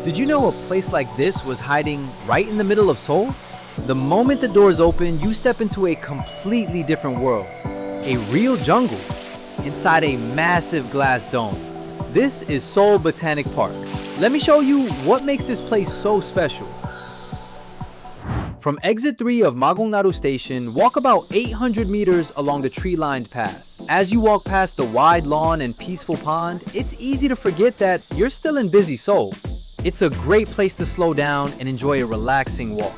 Did you know a place like this was hiding right in the middle of Seoul? The moment the doors open, you step into a completely different world. A real jungle inside a massive glass dome. This is Seoul Botanic Park. Let me show you what makes this place so special. From exit 3 of Magongnaru Station, walk about 800 meters along the tree-lined path. As you walk past the wide lawn and peaceful pond, it's easy to forget that you're still in busy Seoul. It's a great place to slow down and enjoy a relaxing walk.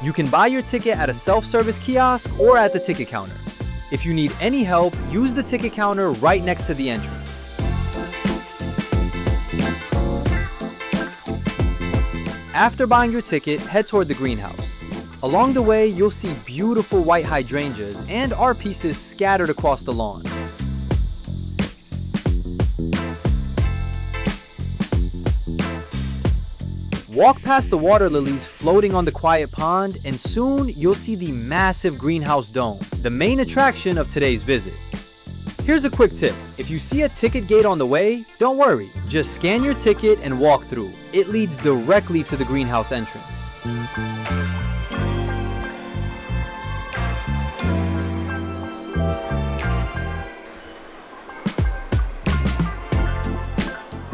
You can buy your ticket at a self-service kiosk or at the ticket counter. If you need any help, use the ticket counter right next to the entrance. After buying your ticket, head toward the greenhouse. Along the way, you'll see beautiful white hydrangeas and art pieces scattered across the lawn. Walk past the water lilies floating on the quiet pond, and soon you'll see the massive greenhouse dome, the main attraction of today's visit. Here's a quick tip. If you see a ticket gate on the way, don't worry. Just scan your ticket and walk through. It leads directly to the greenhouse entrance.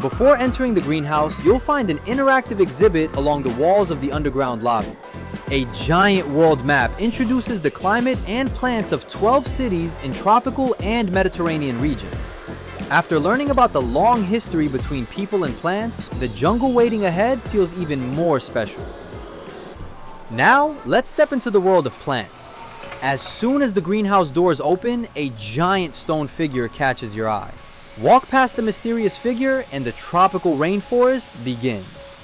Before entering the greenhouse, you'll find an interactive exhibit along the walls of the underground lobby. A giant world map introduces the climate and plants of 12 cities in tropical and Mediterranean regions. After learning about the long history between people and plants, the jungle waiting ahead feels even more special. Now, let's step into the world of plants. As soon as the greenhouse doors open, a giant stone figure catches your eye. Walk past the mysterious figure and the tropical rainforest begins.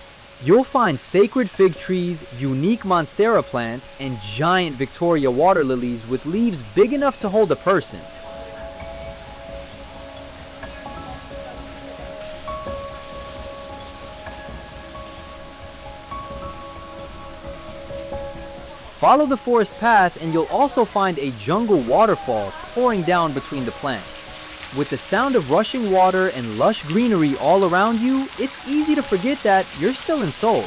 You'll find sacred fig trees, unique monstera plants, and giant Victoria water lilies with leaves big enough to hold a person. Follow the forest path and you'll also find a jungle waterfall pouring down between the plants. With the sound of rushing water and lush greenery all around you, it's easy to forget that you're still in Seoul.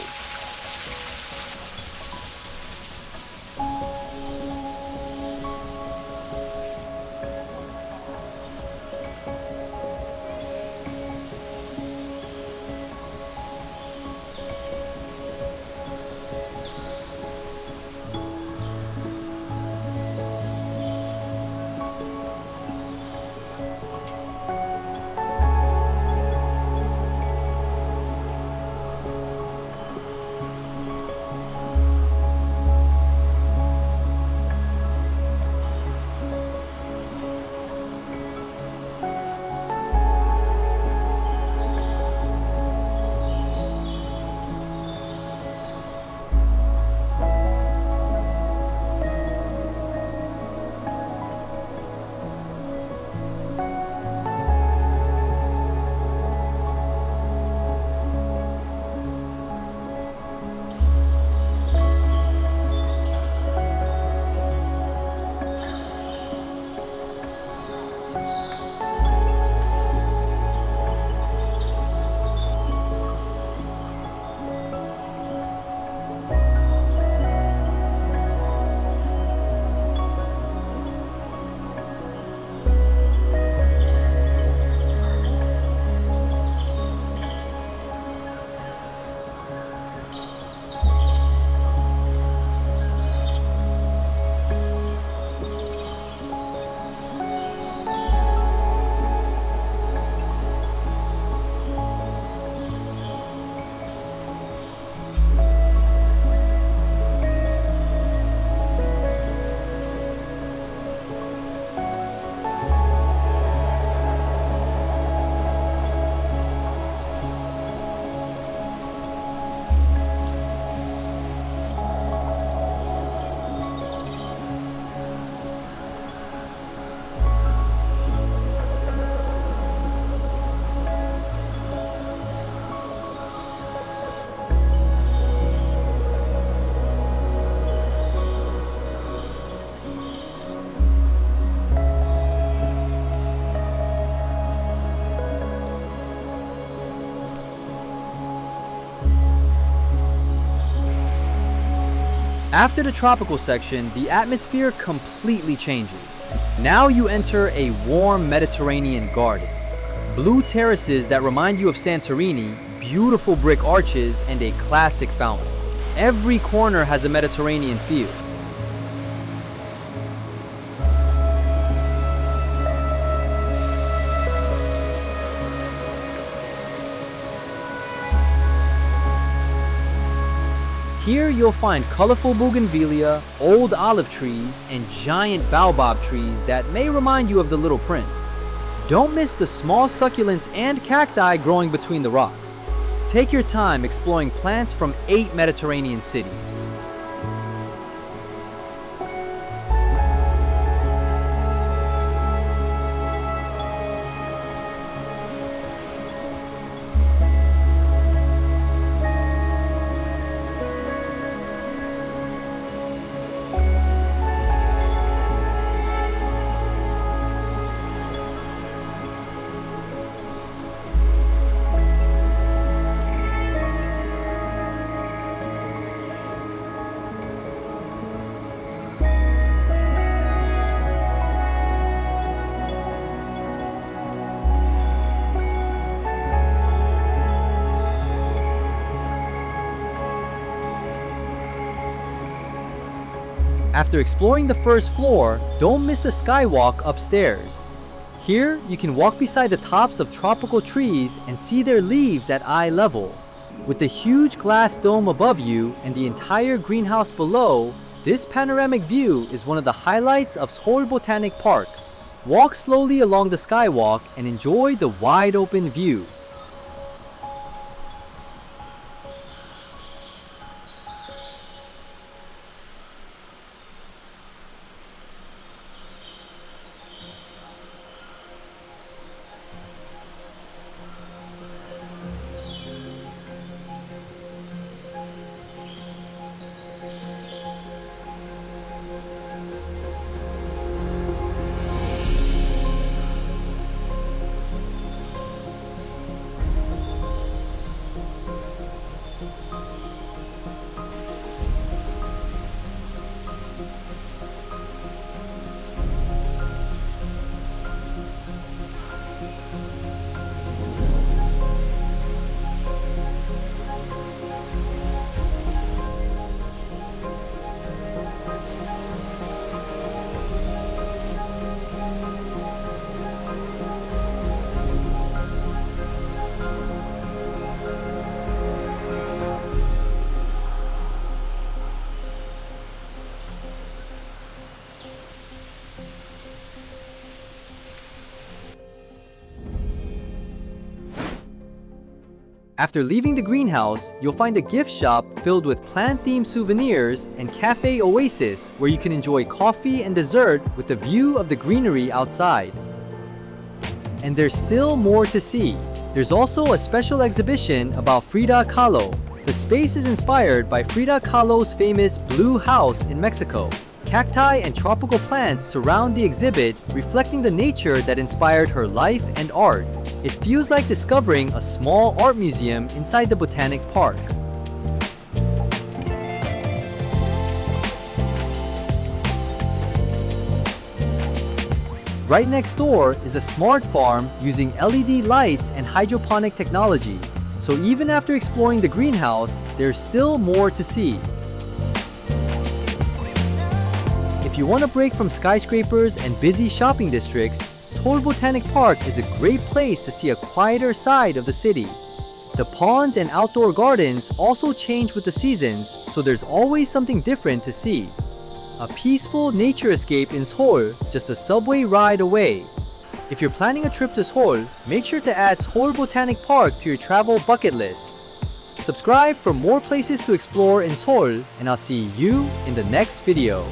After the tropical section, the atmosphere completely changes. Now you enter a warm Mediterranean garden. Blue terraces that remind you of Santorini, beautiful brick arches, and a classic fountain. Every corner has a Mediterranean feel. Here you'll find colorful bougainvillea, old olive trees, and giant baobab trees that may remind you of the Little Prince. Don't miss the small succulents and cacti growing between the rocks. Take your time exploring plants from 8 Mediterranean cities. After exploring the first floor, don't miss the Skywalk upstairs. Here, you can walk beside the tops of tropical trees and see their leaves at eye level. With the huge glass dome above you and the entire greenhouse below, this panoramic view is one of the highlights of Seoul Botanic Park. Walk slowly along the Skywalk and enjoy the wide open view. After leaving the greenhouse, you'll find a gift shop filled with plant-themed souvenirs and Café Oasis, where you can enjoy coffee and dessert with the view of the greenery outside. And there's still more to see. There's also a special exhibition about Frida Kahlo. The space is inspired by Frida Kahlo's famous Blue House in Mexico. Cacti and tropical plants surround the exhibit, reflecting the nature that inspired her life and art. It feels like discovering a small art museum inside the Botanic Park. Right next door is a smart farm using LED lights and hydroponic technology. So even after exploring the greenhouse, there's still more to see. If you want a break from skyscrapers and busy shopping districts, Seoul Botanic Park is a great place to see a quieter side of the city. The ponds and outdoor gardens also change with the seasons, so there's always something different to see. A peaceful nature escape in Seoul, just a subway ride away. If you're planning a trip to Seoul, make sure to add Seoul Botanic Park to your travel bucket list. Subscribe for more places to explore in Seoul, and I'll see you in the next video.